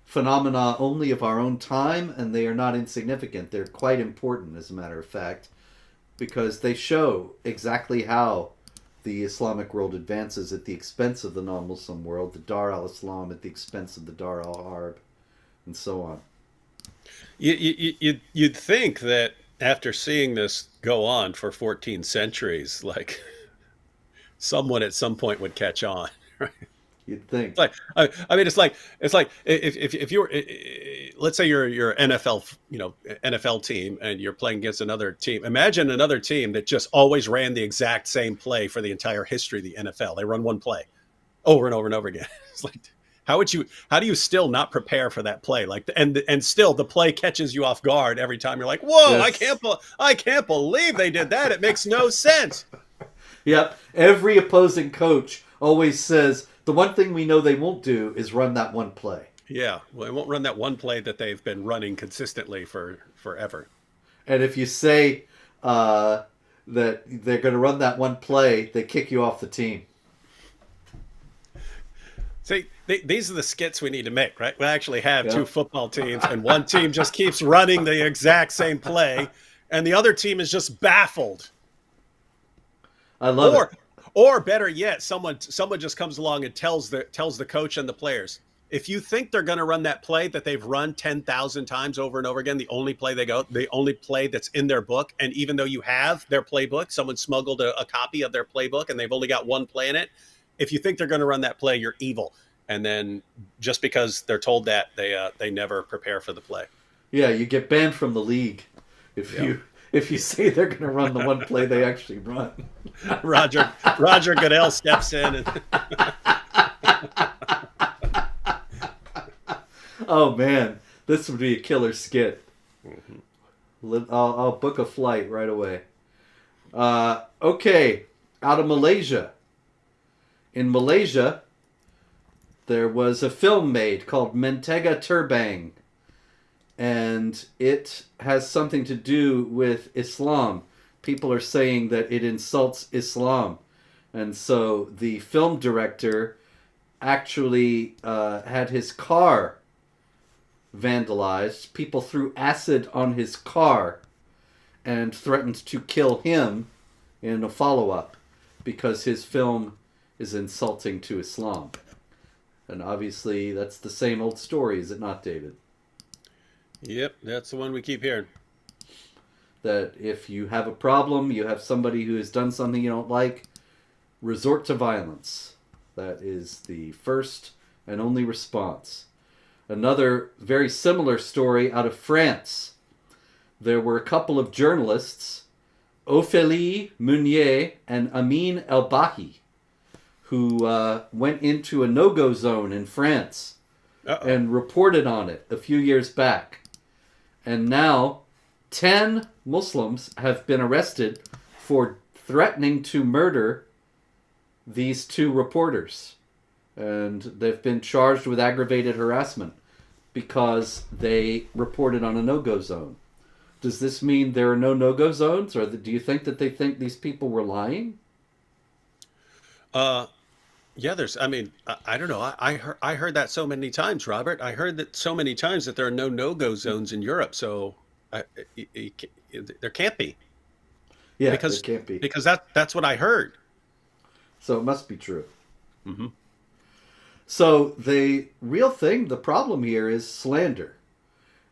phenomena only of our own time, and they are not insignificant. They're quite important, as a matter of fact, because they show exactly how the Islamic world advances at the expense of the non-Muslim world, the Dar al-Islam at the expense of the Dar al-Harb, and so on. You'd think that after seeing this go on for 14 centuries, like someone at some point would catch on, right? You'd think. It's like I mean, it's like if you're, let's say you're NFL, NFL team, and you're playing against another team. Imagine another team that just always ran the exact same play for the entire history of the NFL. They run one play over and over and over again. It's like, how do you still not prepare for that play? Like, and still the play catches you off guard every time. You're like, whoa, yes. I can't believe they did that. It makes no sense. Yep. Every opposing coach always says, the one thing we know they won't do is run that one play. Yeah, well, they won't run that one play that they've been running consistently for forever. And if you say that they're going to run that one play, they kick you off the team. See, these are the skits we need to make, right? We actually have two football teams, and one team just keeps running the exact same play, and the other team is just baffled. I love it. Or better yet, someone just comes along and tells the coach and the players, if you think they're going to run that play that they've run 10,000 times over and over again, the only play that's in their book, and even though you have their playbook, someone smuggled a copy of their playbook and they've only got one play in it, if you think they're going to run that play, you're evil. And then just because they're told that, they never prepare for the play. Yeah, you get banned from the league if you say they're going to run the one play they actually run. Roger Goodell steps in. And oh, man. This would be a killer skit. Mm-hmm. I'll book a flight right away. Okay. Out of Malaysia. In Malaysia, there was a film made called Mentega Terbang. And it has something to do with Islam. People are saying that it insults Islam. And so the film director actually had his car vandalized. People threw acid on his car and threatened to kill him in a follow-up because his film is insulting to Islam. And obviously that's the same old story, is it not, David? Yep, that's the one we keep hearing. That if you have a problem, you have somebody who has done something you don't like, resort to violence. That is the first and only response. Another very similar story out of France. There were a couple of journalists, Ophélie Meunier and Amin El-Bahi, who went into a no-go zone in France and reported on it a few years back. And now 10 Muslims have been arrested for threatening to murder these two reporters. And they've been charged with aggravated harassment because they reported on a no-go zone. Does this mean there are no no-go zones? Or do you think that they think these people were lying? Yeah, I don't know. I heard that so many times, Robert. I heard that so many times that there are no no-go zones in Europe. So there can't be. Yeah, there can't be. Because that's what I heard. So it must be true. Mm-hmm. So the real thing, the problem here is slander.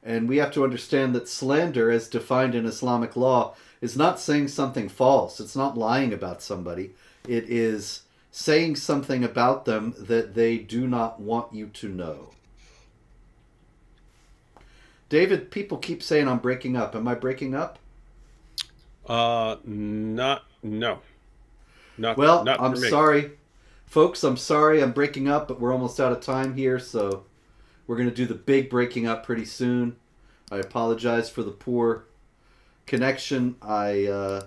And we have to understand that slander, as defined in Islamic law, is not saying something false. It's not lying about somebody. It is saying something about them that they do not want you to know. David, people keep saying I'm breaking up. Am I breaking up? Not, no. Well, not I'm for me. sorry. Folks, I'm sorry I'm breaking up, but we're almost out of time here, so we're going to do the big breaking up pretty soon. I apologize for the poor connection. I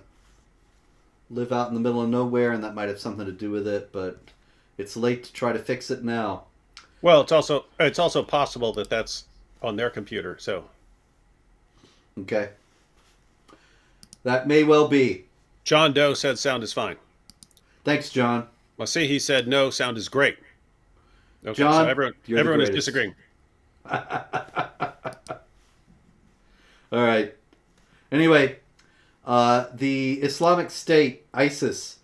live out in the middle of nowhere, and that might have something to do with it, but it's late to try to fix it now. Well, it's also possible that that's on their computer. So Okay. That may well be. John Doe said sound is fine. Thanks, John. Well, see, he said no, sound is great. Okay, John, so everyone is disagreeing. All right. Anyway, the Islamic State, ISIS,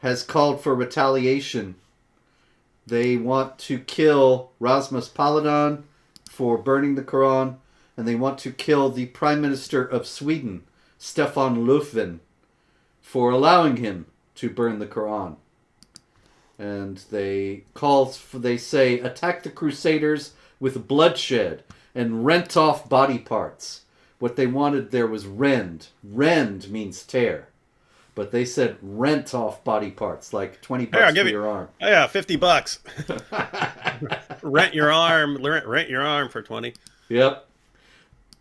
has called for retaliation. They want to kill Rasmus Paludan for burning the Quran, and they want to kill the Prime Minister of Sweden, Stefan Löfven, for allowing him to burn the Quran. And they say, attack the Crusaders with bloodshed and rent off body parts. What they wanted there was rend. Rend means tear. But they said rent off body parts, like $20 for your arm. Yeah, $50. Rent your arm for 20. Yep.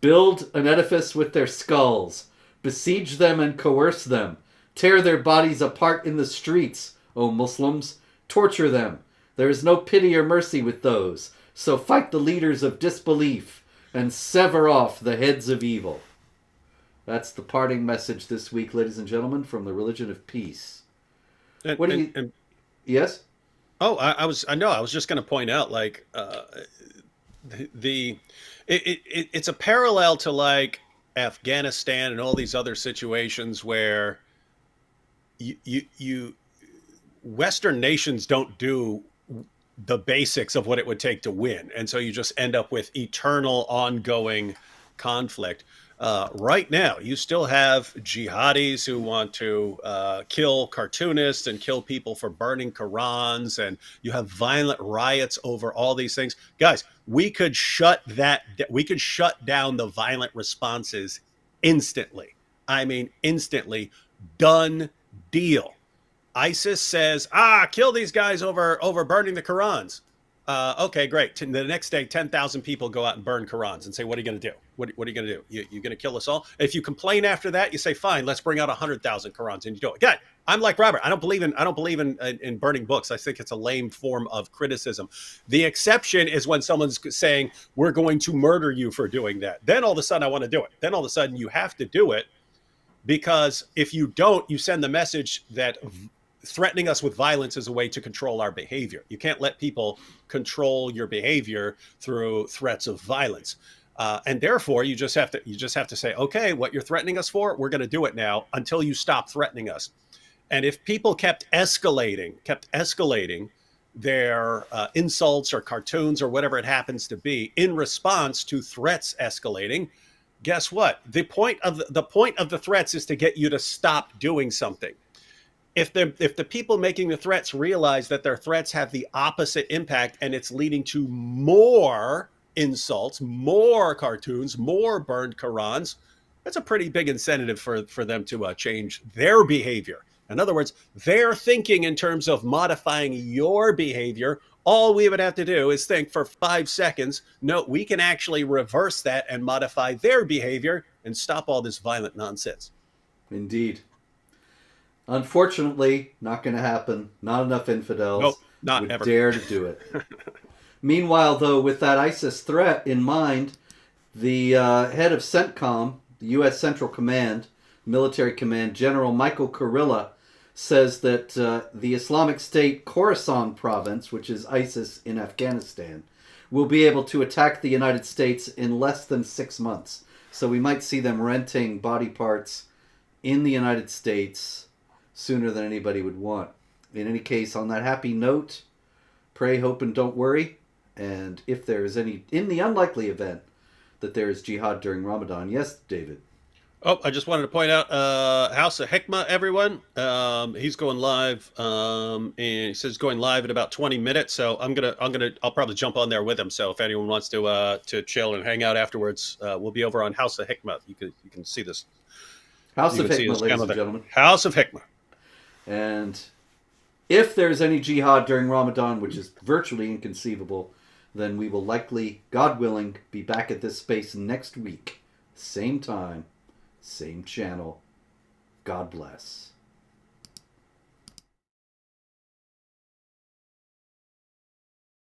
Build an edifice with their skulls. Besiege them and coerce them. Tear their bodies apart in the streets, O Muslims. Torture them. There is no pity or mercy with those. So fight the leaders of disbelief and sever off the heads of evil. That's the parting message this week, ladies and gentlemen, from the religion of peace. Yes? Oh, I was just going to point out, like, it's a parallel to like Afghanistan and all these other situations where you Western nations don't do the basics of what it would take to win. And so you just end up with eternal ongoing conflict. Right now, you still have jihadis who want to kill cartoonists and kill people for burning Qurans. And you have violent riots over all these things. Guys, we could shut down the violent responses instantly. I mean, instantly. Done deal. ISIS says, kill these guys over burning the Qurans. Okay, great. The next day, 10,000 people go out and burn Qurans and say, what are you going to do? What are you going to do? You're going to kill us all? If you complain after that, you say, fine, let's bring out 100,000 Qurans and you do it. Again, I'm like Robert. I don't believe in burning books. I think it's a lame form of criticism. The exception is when someone's saying, we're going to murder you for doing that. Then all of a sudden I want to do it. Then all of a sudden you have to do it, because if you don't, you send the message that threatening us with violence is a way to control our behavior. You can't let people control your behavior through threats of violence. And therefore, you just have to say, okay, what you're threatening us for, we're going to do it now until you stop threatening us. And if people kept escalating their insults or cartoons or whatever it happens to be in response to threats escalating, guess what? The point of the threats is to get you to stop doing something. If the people making the threats realize that their threats have the opposite impact and it's leading to more insults, more cartoons, more burned Qurans, that's a pretty big incentive for them to change their behavior. In other words, they're thinking in terms of modifying your behavior. All we would have to do is think for 5 seconds, no, we can actually reverse that and modify their behavior and stop all this violent nonsense. Indeed. Unfortunately, not going to happen. Not enough infidels would ever dare to do it. Meanwhile, though, with that ISIS threat in mind, the head of CENTCOM, the U.S. Central Command, Military Command, General Michael Kurilla, says that the Islamic State Khorasan province, which is ISIS in Afghanistan, will be able to attack the United States in less than 6 months. So we might see them renting body parts in the United States sooner than anybody would want. In any case, on that happy note, pray, hope, and don't worry. And if there is any, in the unlikely event that there is jihad during Ramadan, yes, David. Oh, I just wanted to point out House of Hikmah, everyone. He's going live, and he says going live in about 20 minutes. So I'll probably jump on there with him. So if anyone wants to chill and hang out afterwards, we'll be over on House of Hikmah. You can see this. House of Hikmah, ladies and gentlemen. House of Hikmah. And if there's any jihad during Ramadan, which is virtually inconceivable, then we will likely, God willing, be back at this space next week. Same time, same channel. God bless.